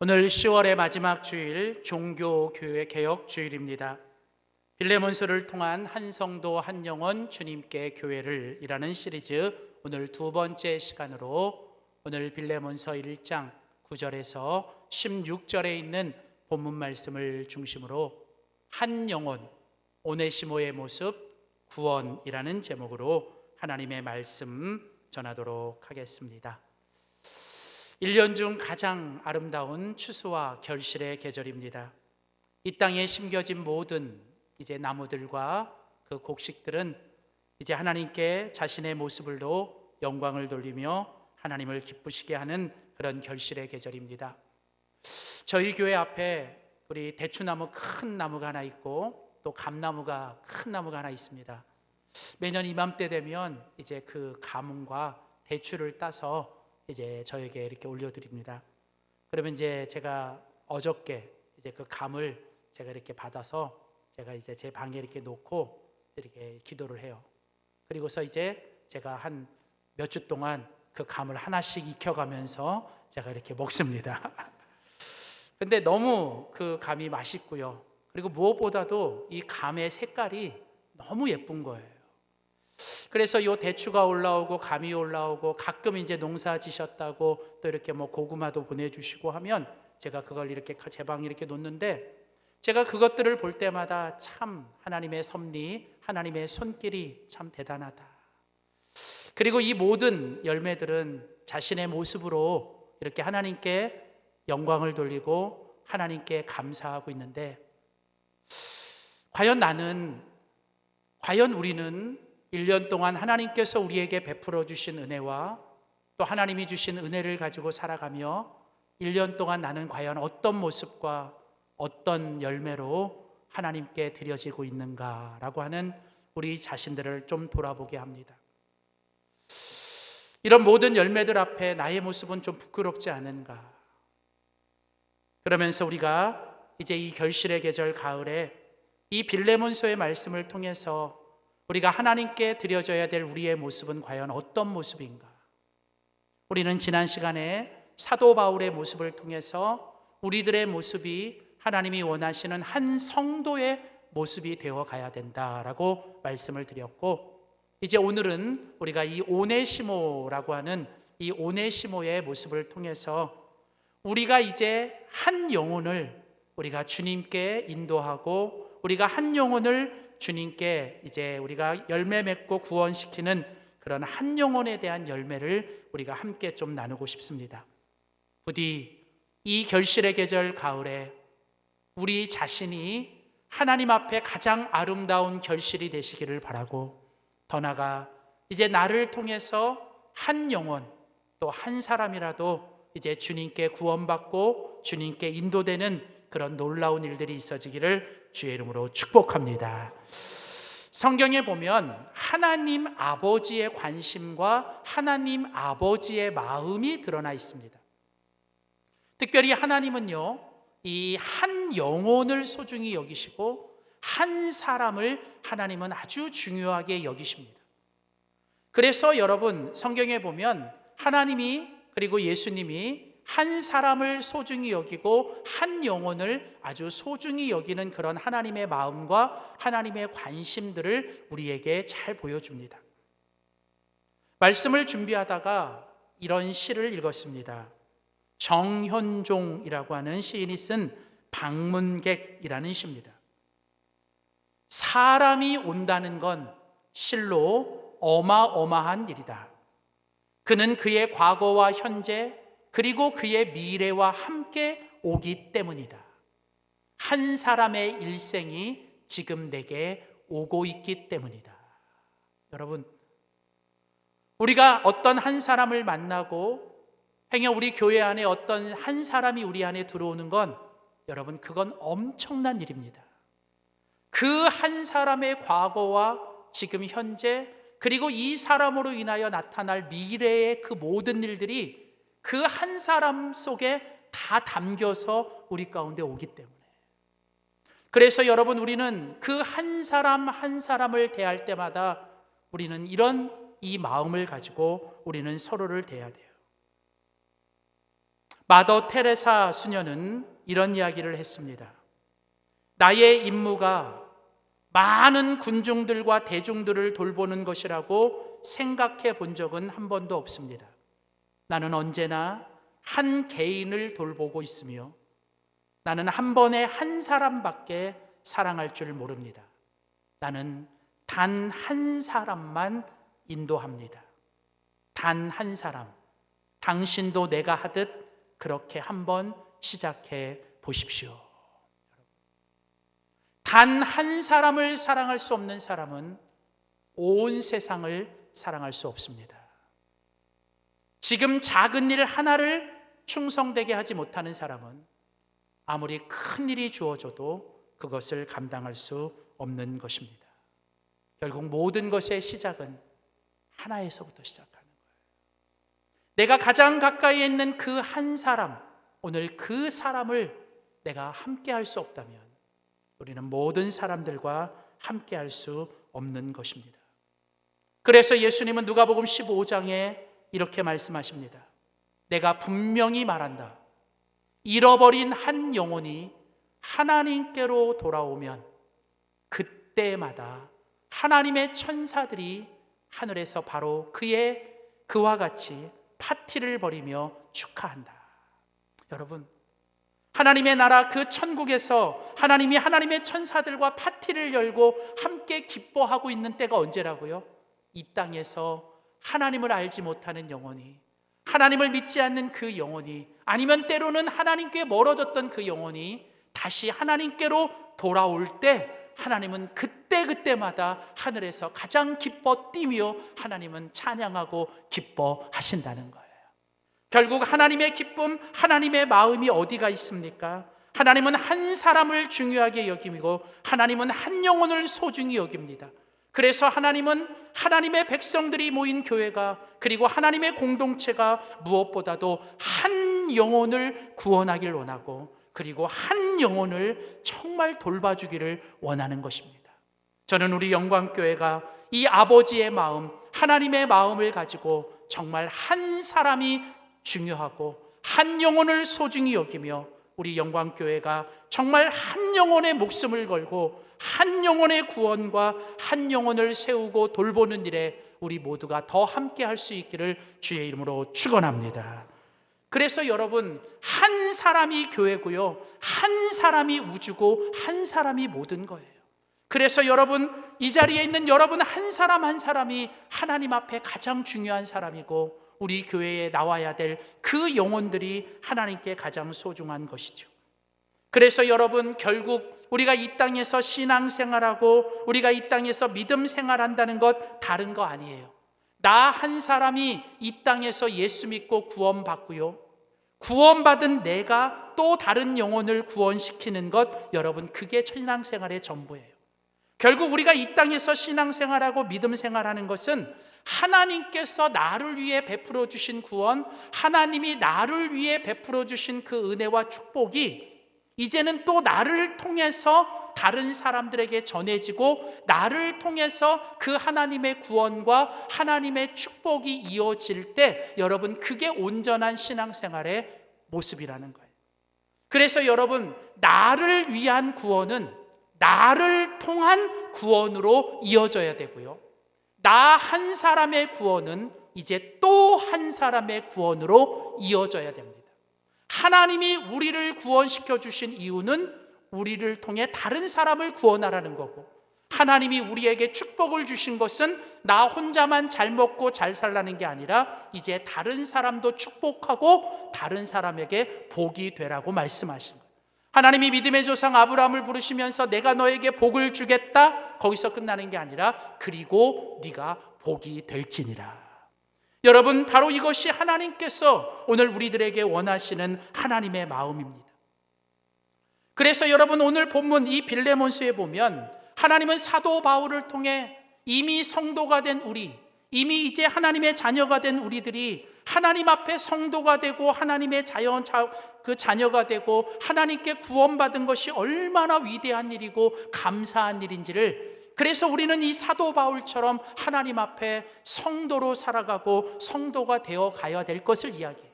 오늘 10월의 마지막 주일 종교교회 개혁 주일입니다. 빌레몬서를 통한 한 성도 한 영혼 주님께 교회를 이라는 시리즈 오늘 두 번째 시간으로 오늘 빌레몬서 1장 9절에서 16절에 있는 본문 말씀을 중심으로 한 영혼 오네시모의 모습 구원이라는 제목으로 하나님의 말씀 전하도록 하겠습니다. 1년 중 가장 아름다운 추수와 결실의 계절입니다. 이 땅에 심겨진 모든 이제 나무들과 그 곡식들은 이제 하나님께 자신의 모습으로 영광을 돌리며 하나님을 기쁘시게 하는 그런 결실의 계절입니다. 저희 교회 앞에 우리 대추나무 큰 나무가 하나 있고 또 감나무가 큰 나무가 하나 있습니다. 매년 이맘때 되면 이제 그 가문과 대추를 따서 이제 저에게 이렇게 올려드립니다. 그러면 이제 제가 어저께 이제 그 감을 제가 이렇게 받아서 제가 이제 제 방에 이렇게 놓고 이렇게 기도를 해요. 그리고서 이제 제가 한 몇 주 동안 그 감을 하나씩 익혀가면서 제가 이렇게 먹습니다. 근데 너무 그 감이 맛있고요. 그리고 무엇보다도 이 감의 색깔이 너무 예쁜 거예요. 그래서 이 대추가 올라오고 감이 올라오고 가끔 이제 농사 지셨다고 또 이렇게 뭐 고구마도 보내주시고 하면 제가 그걸 이렇게 제 방에 이렇게 놓는데 제가 그것들을 볼 때마다 참 하나님의 섭리, 하나님의 손길이 참 대단하다. 그리고 이 모든 열매들은 자신의 모습으로 이렇게 하나님께 영광을 돌리고 하나님께 감사하고 있는데 과연 우리는 1년 동안 하나님께서 우리에게 베풀어 주신 은혜와 또 하나님이 주신 은혜를 가지고 살아가며 1년 동안 나는 과연 어떤 모습과 어떤 열매로 하나님께 드려지고 있는가라고 하는 우리 자신들을 좀 돌아보게 합니다. 이런 모든 열매들 앞에 나의 모습은 좀 부끄럽지 않은가? 그러면서 우리가 이제 이 결실의 계절 가을에 이 빌레몬서의 말씀을 통해서 우리가 하나님께 드려져야 될 우리의 모습은 과연 어떤 모습인가? 우리는 지난 시간에 사도 바울의 모습을 통해서 우리들의 모습이 하나님이 원하시는 한 성도의 모습이 되어 가야 된다라고 말씀을 드렸고, 이제 오늘은 우리가 이 오네시모라고 하는 이 오네시모의 모습을 통해서 우리가 이제 한 영혼을 우리가 주님께 인도하고 우리가 한 영혼을 주님께 이제 우리가 열매 맺고 구원시키는 그런 한 영혼에 대한 열매를 우리가 함께 좀 나누고 싶습니다. 부디 이 결실의 계절 가을에 우리 자신이 하나님 앞에 가장 아름다운 결실이 되시기를 바라고, 더 나아가 이제 나를 통해서 한 영혼 또 한 사람이라도 이제 주님께 구원받고 주님께 인도되는 그런 놀라운 일들이 있어지기를 주의 이름으로 축복합니다. 성경에 보면 하나님 아버지의 관심과 하나님 아버지의 마음이 드러나 있습니다. 특별히 하나님은요, 이 한 영혼을 소중히 여기시고 한 사람을 하나님은 아주 중요하게 여기십니다. 그래서 여러분 성경에 보면 하나님이 그리고 예수님이 한 사람을 소중히 여기고 한 영혼을 아주 소중히 여기는 그런 하나님의 마음과 하나님의 관심들을 우리에게 잘 보여줍니다. 말씀을 준비하다가 이런 시를 읽었습니다. 정현종이라고 하는 시인이 쓴 방문객이라는 시입니다. 사람이 온다는 건 실로 어마어마한 일이다. 그는 그의 과거와 현재 그리고 그의 미래와 함께 오기 때문이다. 한 사람의 일생이 지금 내게 오고 있기 때문이다. 여러분, 우리가 어떤 한 사람을 만나고 행여 우리 교회 안에 어떤 한 사람이 우리 안에 들어오는 건 여러분 그건 엄청난 일입니다. 그 한 사람의 과거와 지금 현재 그리고 이 사람으로 인하여 나타날 미래의 그 모든 일들이 그 한 사람 속에 다 담겨서 우리 가운데 오기 때문에, 그래서 여러분 우리는 그 한 사람 한 사람을 대할 때마다 우리는 이런 이 마음을 가지고 우리는 서로를 대해야 돼요. 마더 테레사 수녀는 이런 이야기를 했습니다. 나의 임무가 많은 군중들과 대중들을 돌보는 것이라고 생각해 본 적은 한 번도 없습니다. 나는 언제나 한 개인을 돌보고 있으며 나는 한 번에 한 사람밖에 사랑할 줄 모릅니다. 나는 단 한 사람만 인도합니다. 단 한 사람. 당신도 내가 하듯 그렇게 한번 시작해 보십시오. 단 한 사람을 사랑할 수 없는 사람은 온 세상을 사랑할 수 없습니다. 지금 작은 일 하나를 충성되게 하지 못하는 사람은 아무리 큰 일이 주어져도 그것을 감당할 수 없는 것입니다. 결국 모든 것의 시작은 하나에서부터 시작하는 거예요. 내가 가장 가까이에 있는 그 한 사람, 오늘 그 사람을 내가 함께 할 수 없다면 우리는 모든 사람들과 함께 할 수 없는 것입니다. 그래서 예수님은 누가복음 15장에 이렇게 말씀하십니다. 내가 분명히 말한다. 잃어버린 한 영혼이 하나님께로 돌아오면 그때마다 하나님의 천사들이 하늘에서 바로 그와 같이 파티를 벌이며 축하한다. 여러분, 하나님의 나라 그 천국에서 하나님이 하나님의 천사들과 파티를 열고 함께 기뻐하고 있는 때가 언제라고요? 이 땅에서 하나님을 알지 못하는 영혼이, 하나님을 믿지 않는 그 영혼이, 아니면 때로는 하나님께 멀어졌던 그 영혼이 다시 하나님께로 돌아올 때 하나님은 그때마다 하늘에서 가장 기뻐 뛰며 하나님은 찬양하고 기뻐하신다는 거예요. 결국 하나님의 기쁨, 하나님의 마음이 어디가 있습니까? 하나님은 한 사람을 중요하게 여기고 하나님은 한 영혼을 소중히 여깁니다. 그래서 하나님은 하나님의 백성들이 모인 교회가, 그리고 하나님의 공동체가 무엇보다도 한 영혼을 구원하길 원하고, 그리고 한 영혼을 정말 돌봐주기를 원하는 것입니다. 저는 우리 영광교회가 이 아버지의 마음, 하나님의 마음을 가지고 정말 한 사람이 중요하고 한 영혼을 소중히 여기며 우리 영광교회가 정말 한 영혼의 목숨을 걸고 한 영혼의 구원과 한 영혼을 세우고 돌보는 일에 우리 모두가 더 함께 할 수 있기를 주의 이름으로 축원합니다. 그래서 여러분, 한 사람이 교회고요, 한 사람이 우주고 한 사람이 모든 거예요. 그래서 여러분, 이 자리에 있는 여러분 한 사람 한 사람이 하나님 앞에 가장 중요한 사람이고 우리 교회에 나와야 될 그 영혼들이 하나님께 가장 소중한 것이죠. 그래서 여러분, 결국 우리가 이 땅에서 신앙생활하고 우리가 이 땅에서 믿음 생활한다는 것 다른 거 아니에요. 나 한 사람이 이 땅에서 예수 믿고 구원받고요, 구원받은 내가 또 다른 영혼을 구원시키는 것, 여러분, 그게 신앙생활의 전부예요. 결국 우리가 이 땅에서 신앙생활하고 믿음 생활하는 것은 하나님께서 나를 위해 베풀어 주신 구원, 하나님이 나를 위해 베풀어 주신 그 은혜와 축복이 이제는 또 나를 통해서 다른 사람들에게 전해지고 나를 통해서 그 하나님의 구원과 하나님의 축복이 이어질 때, 여러분, 그게 온전한 신앙생활의 모습이라는 거예요. 그래서 여러분, 나를 위한 구원은 나를 통한 구원으로 이어져야 되고요, 나 한 사람의 구원은 이제 또 한 사람의 구원으로 이어져야 됩니다. 하나님이 우리를 구원시켜 주신 이유는 우리를 통해 다른 사람을 구원하라는 거고, 하나님이 우리에게 축복을 주신 것은 나 혼자만 잘 먹고 잘 살라는 게 아니라 이제 다른 사람도 축복하고 다른 사람에게 복이 되라고 말씀하신 거예요. 하나님이 믿음의 조상 아브라함을 부르시면서 내가 너에게 복을 주겠다, 거기서 끝나는 게 아니라 그리고 네가 복이 될지니라. 여러분, 바로 이것이 하나님께서 오늘 우리들에게 원하시는 하나님의 마음입니다. 그래서 여러분, 오늘 본문 이 빌레몬서에 보면 하나님은 사도 바울을 통해 이미 성도가 된 우리, 이미 이제 하나님의 자녀가 된 우리들이 하나님 앞에 성도가 되고 하나님의 자녀가 되고 하나님께 구원받은 것이 얼마나 위대한 일이고 감사한 일인지를, 그래서 우리는 이 사도 바울처럼 하나님 앞에 성도로 살아가고 성도가 되어 가야 될 것을 이야기해요.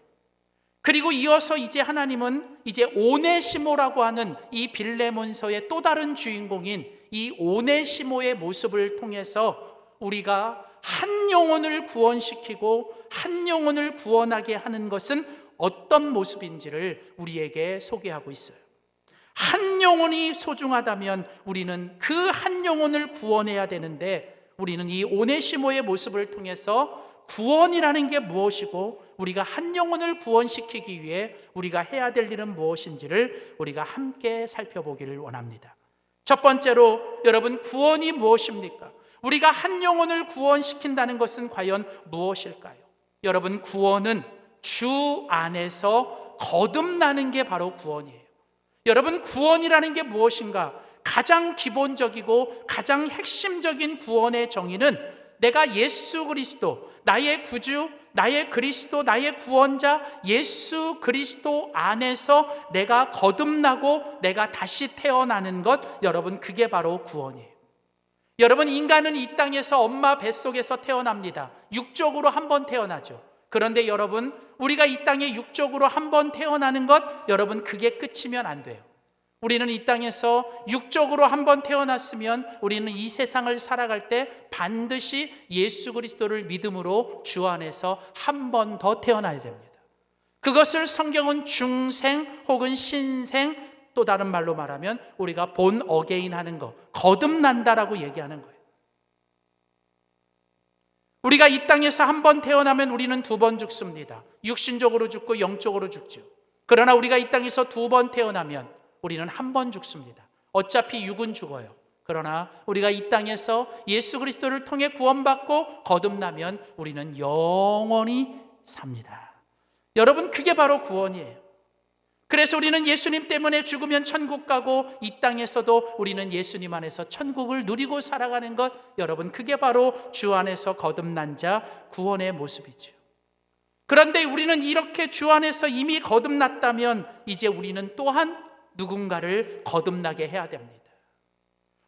그리고 이어서 이제 하나님은 이제 오네시모라고 하는 이 빌레몬서의 또 다른 주인공인 이 오네시모의 모습을 통해서 우리가 한 영혼을 구원시키고 한 영혼을 구원하게 하는 것은 어떤 모습인지를 우리에게 소개하고 있어요. 한 영혼이 소중하다면 우리는 그 한 영혼을 구원해야 되는데, 우리는 이 오네시모의 모습을 통해서 구원이라는 게 무엇이고 우리가 한 영혼을 구원시키기 위해 우리가 해야 될 일은 무엇인지를 우리가 함께 살펴보기를 원합니다. 첫 번째로, 여러분, 구원이 무엇입니까? 우리가 한 영혼을 구원시킨다는 것은 과연 무엇일까요? 여러분, 구원은 주 안에서 거듭나는 게 바로 구원이에요. 여러분, 구원이라는 게 무엇인가? 가장 기본적이고 가장 핵심적인 구원의 정의는 내가 예수 그리스도, 나의 구주, 나의 그리스도, 나의 구원자 예수 그리스도 안에서 내가 거듭나고 내가 다시 태어나는 것, 여러분, 그게 바로 구원이에요. 여러분, 인간은 이 땅에서 엄마 뱃속에서 태어납니다. 육적으로 한 번 태어나죠. 그런데 여러분, 우리가 이 땅에 육적으로 한 번 태어나는 것, 여러분, 그게 끝이면 안 돼요. 우리는 이 땅에서 육적으로 한 번 태어났으면 우리는 이 세상을 살아갈 때 반드시 예수 그리스도를 믿음으로 주 안에서 한 번 더 태어나야 됩니다. 그것을 성경은 중생 혹은 신생, 또 다른 말로 말하면 우리가 본 어게인 하는 거, 거듭난다라고 얘기하는 거예요. 우리가 이 땅에서 한 번 태어나면 우리는 두 번 죽습니다. 육신적으로 죽고 영적으로 죽죠. 그러나 우리가 이 땅에서 두 번 태어나면 우리는 한 번 죽습니다. 어차피 육은 죽어요. 그러나 우리가 이 땅에서 예수 그리스도를 통해 구원받고 거듭나면 우리는 영원히 삽니다. 여러분, 그게 바로 구원이에요. 그래서 우리는 예수님 때문에 죽으면 천국 가고 이 땅에서도 우리는 예수님 안에서 천국을 누리고 살아가는 것, 여러분, 그게 바로 주 안에서 거듭난 자 구원의 모습이죠. 그런데 우리는 이렇게 주 안에서 이미 거듭났다면 이제 우리는 또한 누군가를 거듭나게 해야 됩니다.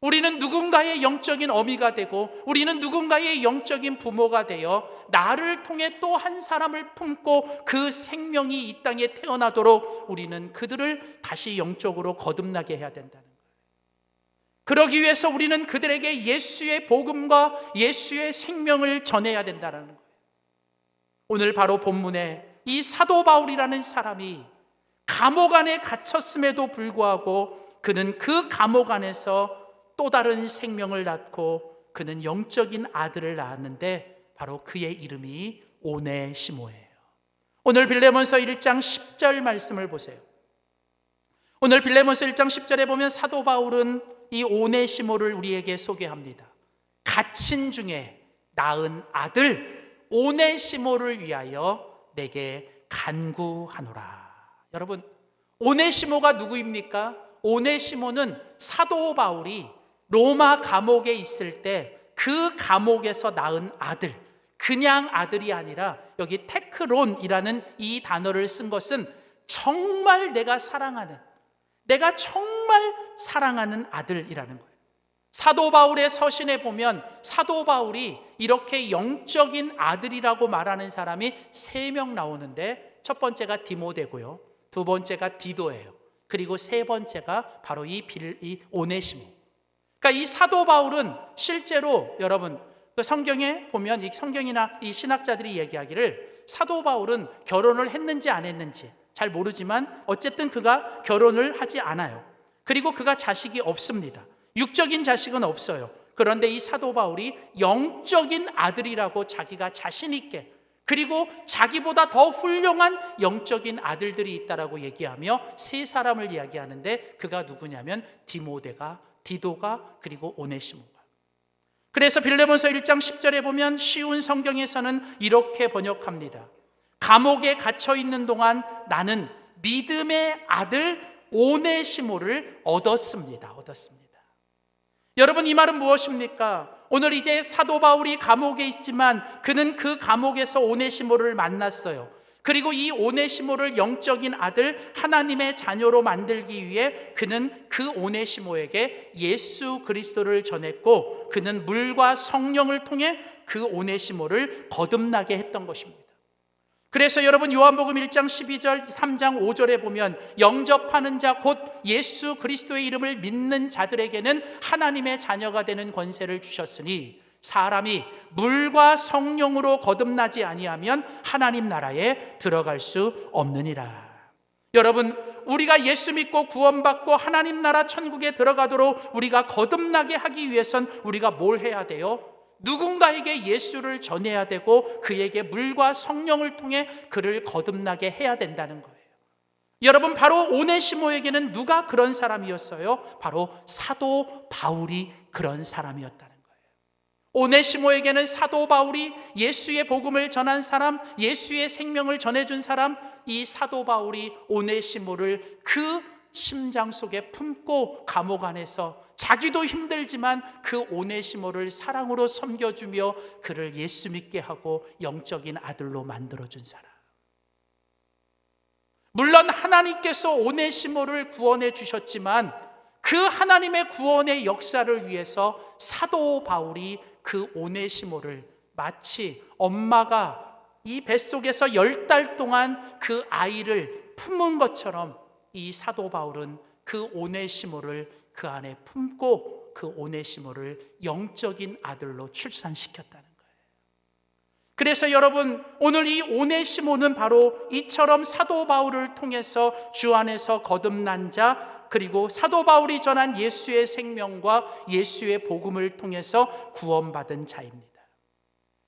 우리는 누군가의 영적인 어미가 되고 우리는 누군가의 영적인 부모가 되어 나를 통해 또 한 사람을 품고 그 생명이 이 땅에 태어나도록 우리는 그들을 다시 영적으로 거듭나게 해야 된다는 거예요. 그러기 위해서 우리는 그들에게 예수의 복음과 예수의 생명을 전해야 된다는 거예요. 오늘 바로 본문에 이 사도 바울이라는 사람이 감옥 안에 갇혔음에도 불구하고 그는 그 감옥 안에서 또 다른 생명을 낳고 그는 영적인 아들을 낳았는데 바로 그의 이름이 오네시모예요. 오늘 빌레몬서 1장 10절 말씀을 보세요. 오늘 빌레몬서 1장 10절에 보면 사도 바울은 이 오네시모를 우리에게 소개합니다. 갇힌 중에 낳은 아들 오네시모를 위하여 내게 간구하노라. 여러분, 오네시모가 누구입니까? 오네시모는 사도 바울이 로마 감옥에 있을 때 그 감옥에서 낳은 아들, 그냥 아들이 아니라 여기 테크론이라는 이 단어를 쓴 것은 정말 내가 사랑하는 아들이라는 거예요. 사도 바울의 서신에 보면 사도 바울이 이렇게 영적인 아들이라고 말하는 사람이 3명 나오는데, 첫 번째가 디모데고요, 두 번째가 디도예요. 그리고 세 번째가 바로 이 오네시모. 그러니까 이 사도 바울은 실제로 여러분, 그 성경에 보면 이 성경이나 이 신학자들이 얘기하기를 사도 바울은 결혼을 했는지 안 했는지 잘 모르지만 어쨌든 그가 결혼을 하지 않아요. 그리고 그가 자식이 없습니다. 육적인 자식은 없어요. 그런데 이 사도 바울이 영적인 아들이라고 자기가 자신 있게, 그리고 자기보다 더 훌륭한 영적인 아들들이 있다라고 얘기하며 3사람을 이야기하는데 그가 누구냐면 디도가 그리고 오네시모가. 그래서 빌레몬서 1장 10절에 보면 쉬운 성경에서는 이렇게 번역합니다. 감옥에 갇혀 있는 동안 나는 믿음의 아들 오네시모를 얻었습니다. 여러분, 이 말은 무엇입니까? 오늘 이제 사도 바울이 감옥에 있지만 그는 그 감옥에서 오네시모를 만났어요. 그리고 이 오네시모를 영적인 아들, 하나님의 자녀로 만들기 위해 그는 그 오네시모에게 예수 그리스도를 전했고 그는 물과 성령을 통해 그 오네시모를 거듭나게 했던 것입니다. 그래서 여러분 요한복음 1장 12절 3장 5절에 보면 영접하는 자 곧 예수 그리스도의 이름을 믿는 자들에게는 하나님의 자녀가 되는 권세를 주셨으니 사람이 물과 성령으로 거듭나지 아니하면 하나님 나라에 들어갈 수 없느니라. 여러분, 우리가 예수 믿고 구원받고 하나님 나라 천국에 들어가도록 우리가 거듭나게 하기 위해선 우리가 뭘 해야 돼요? 누군가에게 예수를 전해야 되고 그에게 물과 성령을 통해 그를 거듭나게 해야 된다는 거예요. 여러분, 바로 오네시모에게는 누가 그런 사람이었어요? 바로 사도 바울이 그런 사람이었다는 거예요. 오네시모에게는 사도 바울이 예수의 복음을 전한 사람, 예수의 생명을 전해준 사람, 이 사도 바울이 오네시모를 그 심장 속에 품고 감옥 안에서 자기도 힘들지만 그 오네시모를 사랑으로 섬겨주며 그를 예수 믿게 하고 영적인 아들로 만들어준 사람. 물론 하나님께서 오네시모를 구원해 주셨지만 그 하나님의 구원의 역사를 위해서 사도 바울이 그 오네시모를 마치 엄마가 이 뱃속에서 10달 동안 그 아이를 품은 것처럼 이 사도 바울은 그 오네시모를 그 안에 품고 그 오네시모를 영적인 아들로 출산시켰다는 거예요. 그래서 여러분, 오늘 이 오네시모는 바로 이처럼 사도 바울을 통해서 주 안에서 거듭난 자, 그리고 사도 바울이 전한 예수의 생명과 예수의 복음을 통해서 구원받은 자입니다.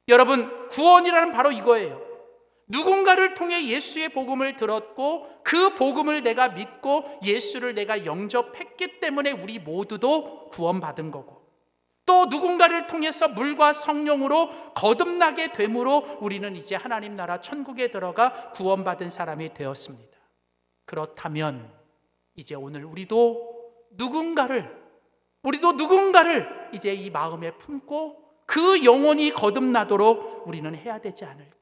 여러분, 구원이라는 바로 이거예요. 누군가를 통해 예수의 복음을 들었고 그 복음을 내가 믿고 예수를 내가 영접했기 때문에 우리 모두도 구원받은 거고, 또 누군가를 통해서 물과 성령으로 거듭나게 됨으로 우리는 이제 하나님 나라 천국에 들어가 구원받은 사람이 되었습니다. 그렇다면 이제 오늘 우리도 누군가를 이제 이 마음에 품고 그 영혼이 거듭나도록 우리는 해야 되지 않을까?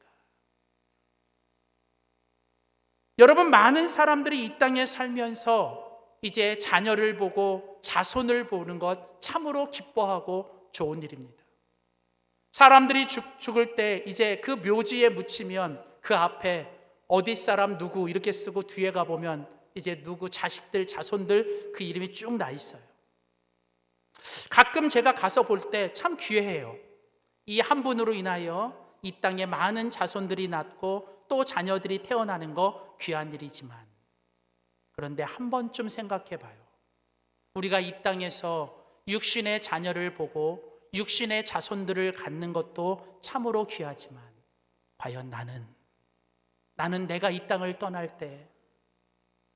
여러분, 많은 사람들이 이 땅에 살면서 이제 자녀를 보고 자손을 보는 것 참으로 기뻐하고 좋은 일입니다. 사람들이 죽을 때 이제 그 묘지에 묻히면 그 앞에 어디 사람 누구 이렇게 쓰고 뒤에 가보면 이제 누구 자식들 자손들 그 이름이 쭉 나 있어요. 가끔 제가 가서 볼 때 참 귀해요. 이 한 분으로 인하여 이 땅에 많은 자손들이 낳고 또 자녀들이 태어나는 거 귀한 일이지만, 그런데 한 번쯤 생각해 봐요. 우리가 이 땅에서 육신의 자녀를 보고 육신의 자손들을 갖는 것도 참으로 귀하지만, 과연 나는 내가 이 땅을 떠날 때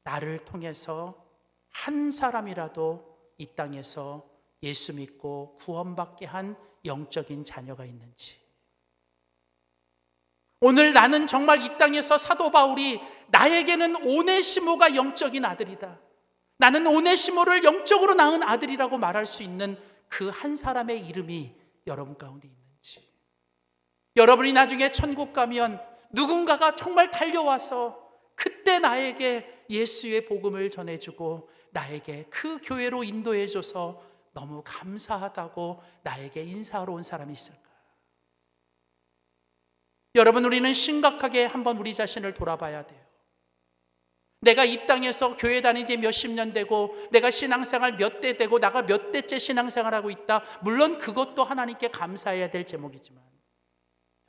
나를 통해서 한 사람이라도 이 땅에서 예수 믿고 구원받게 한 영적인 자녀가 있는지. 오늘 나는 정말 이 땅에서 사도 바울이 나에게는 오네시모가 영적인 아들이다, 나는 오네시모를 영적으로 낳은 아들이라고 말할 수 있는 그 한 사람의 이름이 여러분 가운데 있는지. 여러분이 나중에 천국 가면 누군가가 정말 달려와서 그때 나에게 예수의 복음을 전해주고 나에게 그 교회로 인도해줘서 너무 감사하다고 나에게 인사하러 온 사람이 있을까? 여러분, 우리는 심각하게 한번 우리 자신을 돌아봐야 돼요. 내가 이 땅에서 교회 다닌 지 몇십 년 되고 내가 신앙생활 몇 대 되고 나가 몇 대째 신앙생활하고 있다. 물론 그것도 하나님께 감사해야 될 제목이지만,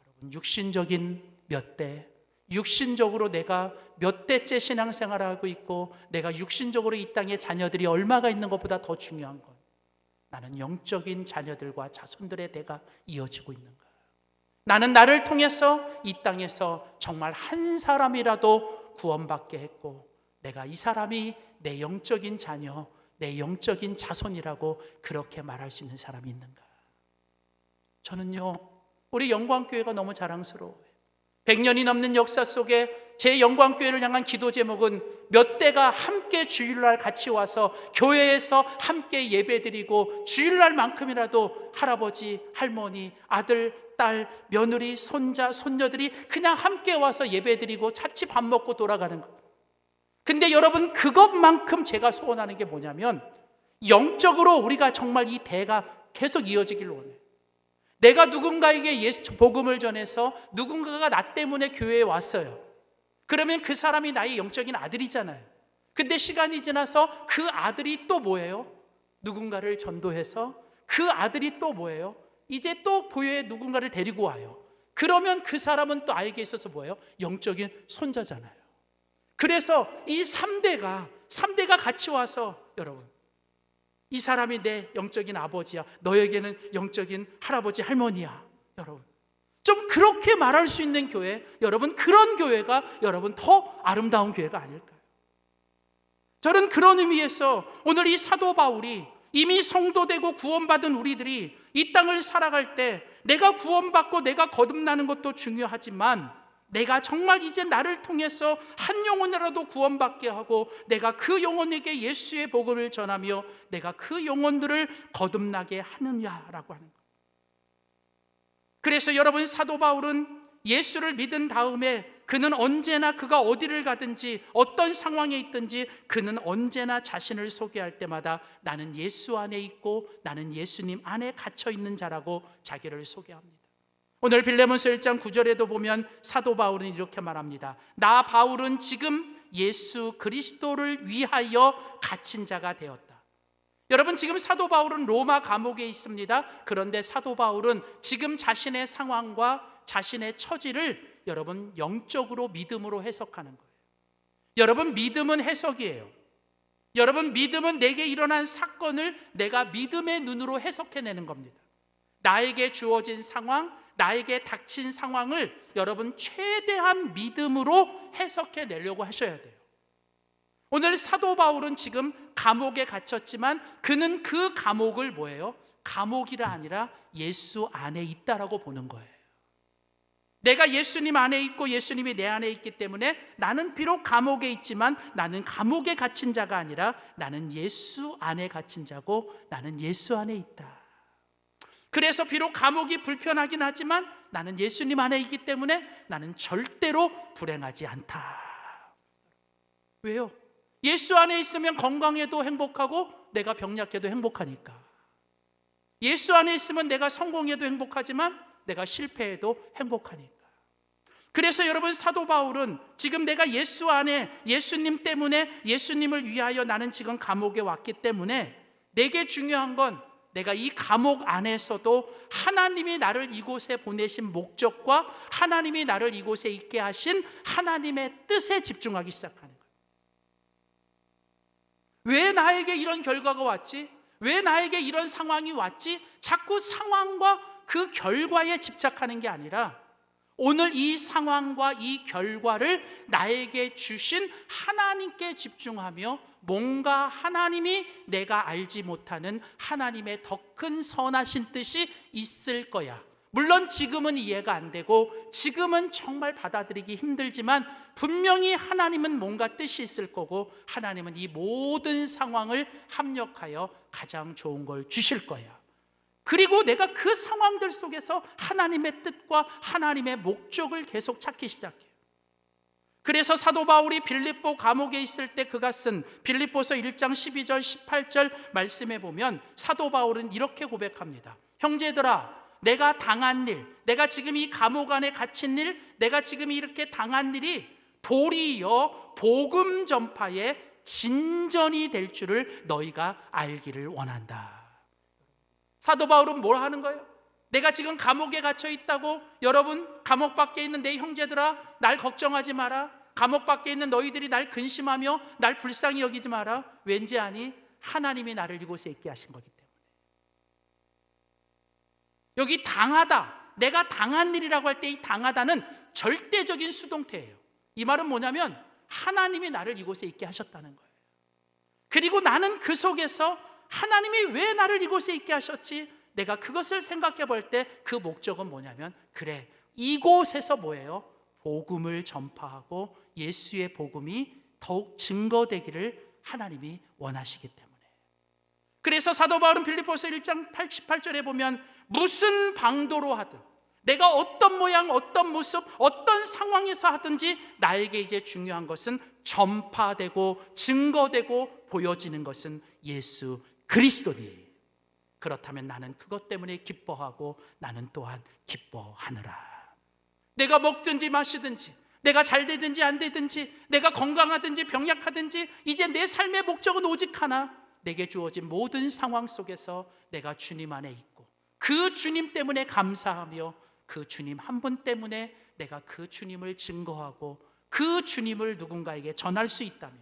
여러분, 육신적인 몇 대, 육신적으로 내가 몇 대째 신앙생활하고 있고 내가 육신적으로 이 땅에 자녀들이 얼마가 있는 것보다 더 중요한 건 나는 영적인 자녀들과 자손들의 대가 이어지고 있는가? 나는 나를 통해서 이 땅에서 정말 한 사람이라도 구원받게 했고 내가 이 사람이 내 영적인 자녀, 내 영적인 자손이라고 그렇게 말할 수 있는 사람이 있는가? 저는요, 우리 영광교회가 너무 자랑스러워요. 100년이 넘는 역사 속에 제 영광교회를 향한 기도 제목은 몇 대가 함께 주일날 같이 와서 교회에서 함께 예배드리고 주일날만큼이라도 할아버지, 할머니, 아들, 딸, 며느리, 손자, 손녀들이 그냥 함께 와서 예배드리고 같이 밥 먹고 돌아가는 것. 근데 여러분, 그것만큼 제가 소원하는 게 뭐냐면 영적으로 우리가 정말 이 대가 계속 이어지길 원해요. 내가 누군가에게 예수 복음을 전해서 누군가가 나 때문에 교회에 왔어요. 그러면 그 사람이 나의 영적인 아들이잖아요. 근데 시간이 지나서 그 아들이 또 뭐예요? 누군가를 전도해서 그 아들이 또 뭐예요? 이제 또 교회에 누군가를 데리고 와요. 그러면 그 사람은 또 나에게 있어서 뭐예요? 영적인 손자잖아요. 그래서 이 3대가 같이 와서 여러분, 이 사람이 내 영적인 아버지야. 너에게는 영적인 할아버지, 할머니야. 여러분, 좀 그렇게 말할 수 있는 교회, 여러분, 그런 교회가 여러분 더 아름다운 교회가 아닐까요? 저는 그런 의미에서 오늘 이 사도 바울이 이미 성도되고 구원받은 우리들이 이 땅을 살아갈 때 내가 구원받고 내가 거듭나는 것도 중요하지만 내가 정말 이제 나를 통해서 한 영혼이라도 구원받게 하고 내가 그 영혼에게 예수의 복음을 전하며 내가 그 영혼들을 거듭나게 하느냐라고 하는 것. 그래서 여러분, 사도 바울은 예수를 믿은 다음에 그는 언제나 그가 어디를 가든지 어떤 상황에 있든지 그는 언제나 자신을 소개할 때마다 나는 예수 안에 있고 나는 예수님 안에 갇혀 있는 자라고 자기를 소개합니다. 오늘 빌레몬서 1장 9절에도 보면 사도 바울은 이렇게 말합니다. 나 바울은 지금 예수 그리스도를 위하여 갇힌 자가 되었다. 여러분, 지금 사도 바울은 로마 감옥에 있습니다. 그런데 사도 바울은 지금 자신의 상황과 자신의 처지를 여러분 영적으로 믿음으로 해석하는 거예요. 여러분, 믿음은 해석이에요. 여러분, 믿음은 내게 일어난 사건을 내가 믿음의 눈으로 해석해내는 겁니다. 나에게 주어진 상황, 나에게 닥친 상황을 여러분 최대한 믿음으로 해석해내려고 하셔야 돼요. 오늘 사도 바울은 지금 감옥에 갇혔지만 그는 그 감옥을 뭐예요? 감옥이라 아니라 예수 안에 있다라고 보는 거예요. 내가 예수님 안에 있고 예수님이 내 안에 있기 때문에 나는 비록 감옥에 있지만 나는 감옥에 갇힌 자가 아니라 나는 예수 안에 갇힌 자고 나는 예수 안에 있다. 그래서 비록 감옥이 불편하긴 하지만 나는 예수님 안에 있기 때문에 나는 절대로 불행하지 않다. 왜요? 예수 안에 있으면 건강해도 행복하고 내가 병약해도 행복하니까. 예수 안에 있으면 내가 성공해도 행복하지만 내가 실패해도 행복하니까. 그래서 여러분, 사도 바울은 지금 내가 예수 안에 예수님 때문에 예수님을 위하여 나는 지금 감옥에 왔기 때문에 내게 중요한 건 내가 이 감옥 안에서도 하나님이 나를 이곳에 보내신 목적과 하나님이 나를 이곳에 있게 하신 하나님의 뜻에 집중하기 시작하는 거예요. 왜 나에게 이런 결과가 왔지? 왜 나에게 이런 상황이 왔지? 자꾸 상황과 그 결과에 집착하는 게 아니라 오늘 이 상황과 이 결과를 나에게 주신 하나님께 집중하며 뭔가 하나님이 내가 알지 못하는 하나님의 더 큰 선하신 뜻이 있을 거야. 물론 지금은 이해가 안 되고 지금은 정말 받아들이기 힘들지만 분명히 하나님은 뭔가 뜻이 있을 거고 하나님은 이 모든 상황을 합력하여 가장 좋은 걸 주실 거야. 그리고 내가 그 상황들 속에서 하나님의 뜻과 하나님의 목적을 계속 찾기 시작해요. 그래서 사도 바울이 빌립보 감옥에 있을 때 그가 쓴 빌립보서 1장 12절 18절 말씀에 보면 사도 바울은 이렇게 고백합니다. 형제들아, 내가 당한 일, 내가 지금 이 감옥 안에 갇힌 일, 내가 지금 이렇게 당한 일이 도리어 복음 전파의 진전이 될 줄을 너희가 알기를 원한다. 사도 바울은 뭘 하는 거예요? 내가 지금 감옥에 갇혀 있다고, 여러분 감옥 밖에 있는 내 형제들아 날 걱정하지 마라. 감옥 밖에 있는 너희들이 날 근심하며 날 불쌍히 여기지 마라. 왠지 아니? 하나님이 나를 이곳에 있게 하신 거기 때문에. 여기 당하다, 내가 당한 일이라고 할 때 이 당하다는 절대적인 수동태예요. 이 말은 뭐냐면 하나님이 나를 이곳에 있게 하셨다는 거예요. 그리고 나는 그 속에서 하나님이 왜 나를 이곳에 있게 하셨지? 내가 그것을 생각해 볼 때 그 목적은 뭐냐면, 그래, 이곳에서 뭐예요? 복음을 전파하고 예수의 복음이 더욱 증거되기를 하나님이 원하시기 때문에. 그래서 사도 바울은 빌립보서 1장 88절에 보면 무슨 방도로 하든, 내가 어떤 모양, 어떤 모습, 어떤 상황에서 하든지 나에게 이제 중요한 것은 전파되고 증거되고 보여지는 것은 예수 그리스도니. 그렇다면 나는 그것 때문에 기뻐하고 나는 또한 기뻐하느라. 내가 먹든지 마시든지, 내가 잘 되든지 안 되든지, 내가 건강하든지 병약하든지, 이제 내 삶의 목적은 오직 하나, 내게 주어진 모든 상황 속에서 내가 주님 안에 있고 그 주님 때문에 감사하며 그 주님 한 분 때문에 내가 그 주님을 증거하고 그 주님을 누군가에게 전할 수 있다면,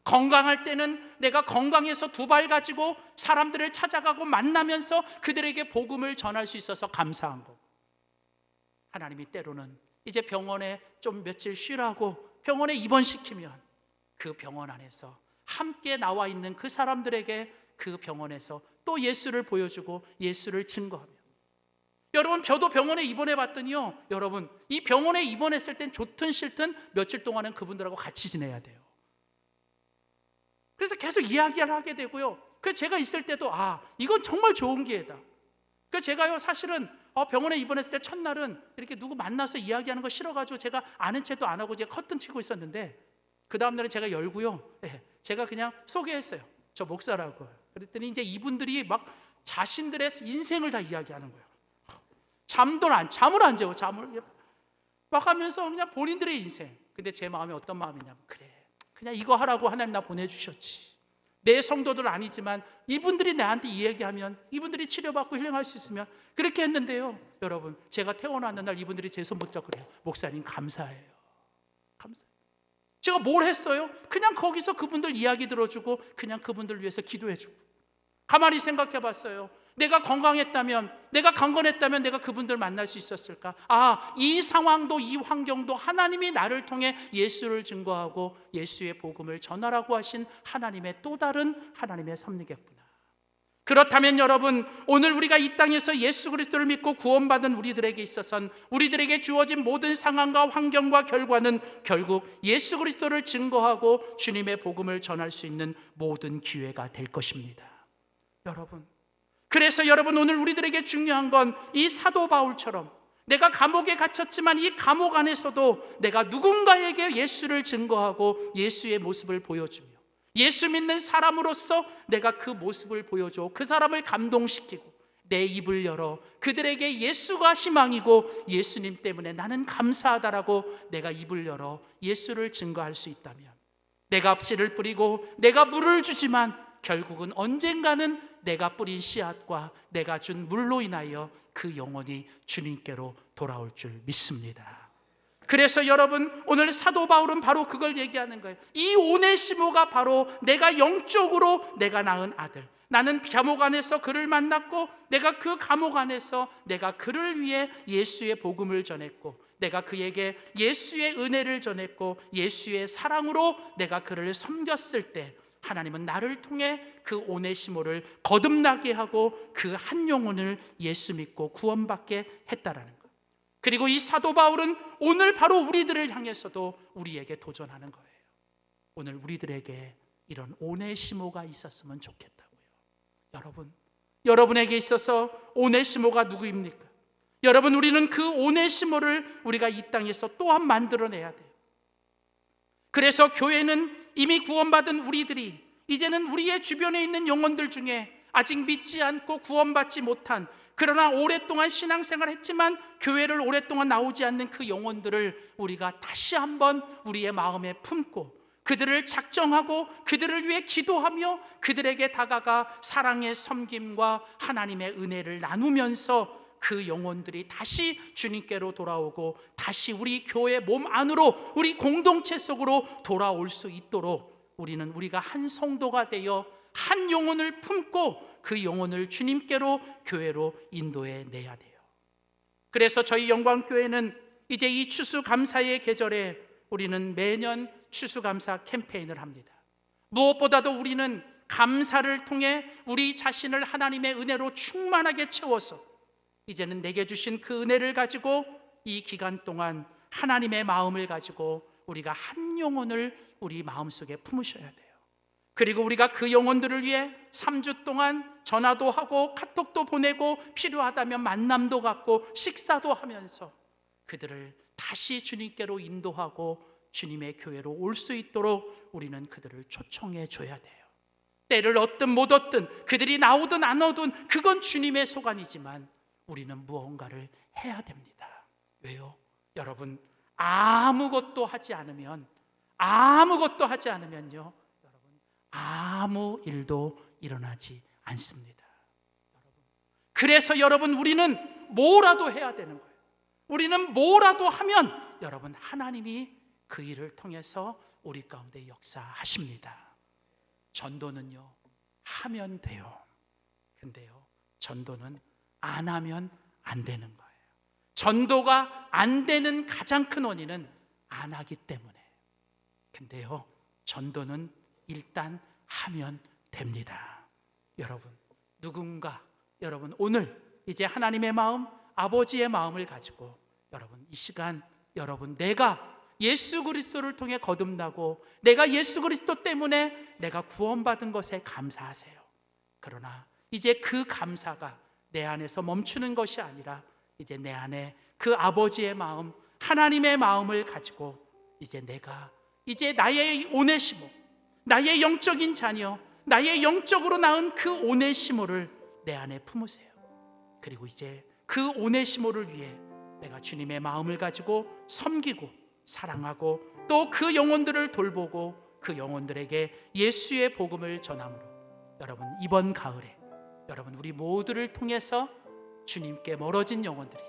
건강할 때는 내가 건강해서 두 발 가지고 사람들을 찾아가고 만나면서 그들에게 복음을 전할 수 있어서 감사한 거고, 하나님이 때로는 이제 병원에 좀 며칠 쉬라고 병원에 입원시키면 그 병원 안에서 함께 나와 있는 그 사람들에게 그 병원에서 또 예수를 보여주고 예수를 증거하며, 여러분 저도 병원에 입원해 봤더니요, 여러분 이 병원에 입원했을 땐 좋든 싫든 며칠 동안은 그분들하고 같이 지내야 돼요. 그래서 계속 이야기를 하게 되고요. 그래서 제가 있을 때도 이건 정말 좋은 기회다. 그래서 제가요 사실은 병원에 입원했을 때 첫날은 이렇게 누구 만나서 이야기하는 거 싫어가지고 제가 아는 체도 안 하고 제가 커튼 치고 있었는데, 그 다음날은 제가 열고요, 제가 그냥 소개했어요. 저 목사라고. 그랬더니 이제 이분들이 막 자신들의 인생을 다 이야기하는 거예요. 잠을 안 재워. 잠을 막 하면서 그냥 본인들의 인생. 근데 제 마음이 어떤 마음이냐면, 그래 그냥 이거 하라고 하나님 나 보내주셨지. 내 성도들 아니지만 이분들이 나한테 이 얘기하면, 이분들이 치료받고 힐링할 수 있으면 그렇게 했는데요, 여러분 제가 태어나는 날 이분들이 제 손 붙잡고 그래요. 목사님 감사해요. 감사해요. 제가 뭘 했어요? 그냥 거기서 그분들 이야기 들어주고 그냥 그분들 위해서 기도해주고. 가만히 생각해 봤어요. 내가 건강했다면, 내가 강건했다면 내가 그분들 만날 수 있었을까? 이 상황도 이 환경도 하나님이 나를 통해 예수를 증거하고 예수의 복음을 전하라고 하신 하나님의 또 다른 하나님의 섭리겠구나. 그렇다면 여러분, 오늘 우리가 이 땅에서 예수 그리스도를 믿고 구원받은 우리들에게 있어서는 우리들에게 주어진 모든 상황과 환경과 결과는 결국 예수 그리스도를 증거하고 주님의 복음을 전할 수 있는 모든 기회가 될 것입니다. 여러분, 그래서 여러분 오늘 우리들에게 중요한 건 이 사도 바울처럼 내가 감옥에 갇혔지만 이 감옥 안에서도 내가 누군가에게 예수를 증거하고 예수의 모습을 보여주며 예수 믿는 사람으로서 내가 그 모습을 보여줘 그 사람을 감동시키고 내 입을 열어 그들에게 예수가 희망이고 예수님 때문에 나는 감사하다라고 내가 입을 열어 예수를 증거할 수 있다면, 내가 씨를 뿌리고 내가 물을 주지만 결국은 언젠가는 내가 뿌린 씨앗과 내가 준 물로 인하여 그 영혼이 주님께로 돌아올 줄 믿습니다. 그래서 여러분 오늘 사도 바울은 바로 그걸 얘기하는 거예요. 이 오네시모가 바로 내가 영적으로 내가 낳은 아들, 나는 감옥 안에서 그를 만났고 내가 그 감옥 안에서 내가 그를 위해 예수의 복음을 전했고 내가 그에게 예수의 은혜를 전했고 예수의 사랑으로 내가 그를 섬겼을 때 하나님은 나를 통해 그 오네시모를 거듭나게 하고 그 한 영혼을 예수 믿고 구원받게 했다라는 것. 그리고 이 사도 바울은 오늘 바로 우리들을 향해서도 우리에게 도전하는 거예요. 오늘 우리들에게 이런 오네시모가 있었으면 좋겠다고요. 여러분에게 있어서 오네시모가 누구입니까? 여러분, 우리는 그 오네시모를 우리가 이 땅에서 또한 만들어내야 돼요. 그래서 교회는 이미 구원받은 우리들이 이제는 우리의 주변에 있는 영혼들 중에 아직 믿지 않고 구원받지 못한, 그러나 오랫동안 신앙생활을 했지만 교회를 오랫동안 나오지 않는 그 영혼들을 우리가 다시 한번 우리의 마음에 품고 그들을 작정하고 그들을 위해 기도하며 그들에게 다가가 사랑의 섬김과 하나님의 은혜를 나누면서 그 영혼들이 다시 주님께로 돌아오고 다시 우리 교회 몸 안으로 우리 공동체 속으로 돌아올 수 있도록 우리가 한 성도가 되어 한 영혼을 품고 그 영혼을 주님께로 교회로 인도해 내야 돼요. 그래서 저희 영광교회는 이제 이 추수감사의 계절에 우리는 매년 추수감사 캠페인을 합니다. 무엇보다도 우리는 감사를 통해 우리 자신을 하나님의 은혜로 충만하게 채워서 이제는 내게 주신 그 은혜를 가지고 이 기간 동안 하나님의 마음을 가지고 우리가 한 영혼을 우리 마음속에 품으셔야 돼요. 그리고 우리가 그 영혼들을 위해 3주 동안 전화도 하고 카톡도 보내고 필요하다면 만남도 갖고 식사도 하면서 그들을 다시 주님께로 인도하고 주님의 교회로 올 수 있도록 우리는 그들을 초청해 줘야 돼요. 때를 얻든 못 얻든 그들이 나오든 안 오든 그건 주님의 소관이지만 우리는 무언가를 해야 됩니다. 왜요? 여러분, 아무것도 하지 않으면요, 여러분, 아무 일도 일어나지 않습니다. 그래서 여러분, 우리는 뭐라도 해야 되는 거예요. 우리는 뭐라도 하면 여러분, 하나님이 그 일을 통해서 우리 가운데 역사하십니다. 전도는요, 하면 돼요. 근데요, 전도는 안 하면 안 되는 거예요. 전도가 안 되는 가장 큰 원인은 안 하기 때문에. 근데요, 전도는 일단 하면 됩니다. 여러분, 여러분 오늘 이제 하나님의 마음, 아버지의 마음을 가지고 여러분, 이 시간 여러분, 내가 예수 그리스도를 통해 거듭나고 내가 예수 그리스도 때문에 내가 구원받은 것에 감사하세요. 그러나 이제 그 감사가 내 안에서 멈추는 것이 아니라 이제 내 안에 그 아버지의 마음, 하나님의 마음을 가지고 이제 내가 이제 나의 오네시모, 나의 영적인 자녀, 나의 영적으로 낳은 그 오네시모를 내 안에 품으세요. 그리고 이제 그 오네시모를 위해 내가 주님의 마음을 가지고 섬기고 사랑하고 또 그 영혼들을 돌보고 그 영혼들에게 예수의 복음을 전함으로 여러분, 이번 가을에 여러분, 우리 모두를 통해서 주님께 멀어진 영혼들이,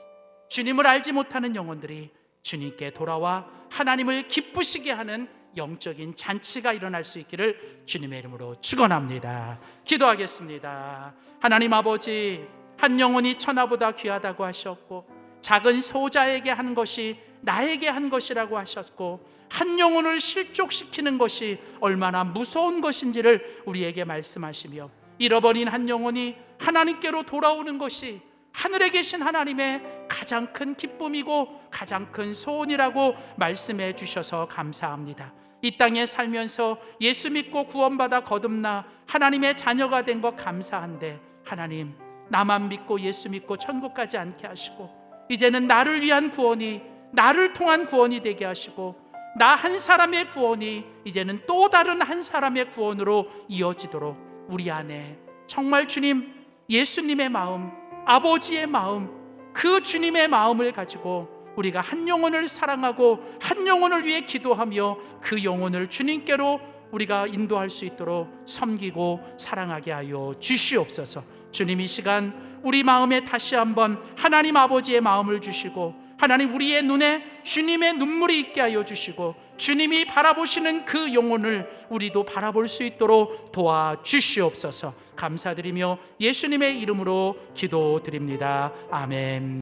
주님을 알지 못하는 영혼들이 주님께 돌아와 하나님을 기쁘시게 하는 영적인 잔치가 일어날 수 있기를 주님의 이름으로 축원합니다. 기도하겠습니다. 하나님 아버지, 한 영혼이 천하보다 귀하다고 하셨고 작은 소자에게 한 것이 나에게 한 것이라고 하셨고 한 영혼을 실족시키는 것이 얼마나 무서운 것인지를 우리에게 말씀하시며 잃어버린 한 영혼이 하나님께로 돌아오는 것이 하늘에 계신 하나님의 가장 큰 기쁨이고 가장 큰 소원이라고 말씀해 주셔서 감사합니다. 이 땅에 살면서 예수 믿고 구원받아 거듭나 하나님의 자녀가 된 것 감사한데 하나님, 나만 믿고 예수 믿고 천국 가지 않게 하시고 이제는 나를 위한 구원이, 나를 통한 구원이 되게 하시고 나 한 사람의 구원이 이제는 또 다른 한 사람의 구원으로 이어지도록 우리 안에 정말 주님, 예수님의 마음, 아버지의 마음, 그 주님의 마음을 가지고 우리가 한 영혼을 사랑하고 한 영혼을 위해 기도하며 그 영혼을 주님께로 우리가 인도할 수 있도록 섬기고 사랑하게 하여 주시옵소서. 주님, 이 시간 우리 마음에 다시 한번 하나님 아버지의 마음을 주시고 하나님, 우리의 눈에 주님의 눈물이 있게 하여 주시고 주님이 바라보시는 그 영혼을 우리도 바라볼 수 있도록 도와주시옵소서. 감사드리며 예수님의 이름으로 기도드립니다. 아멘.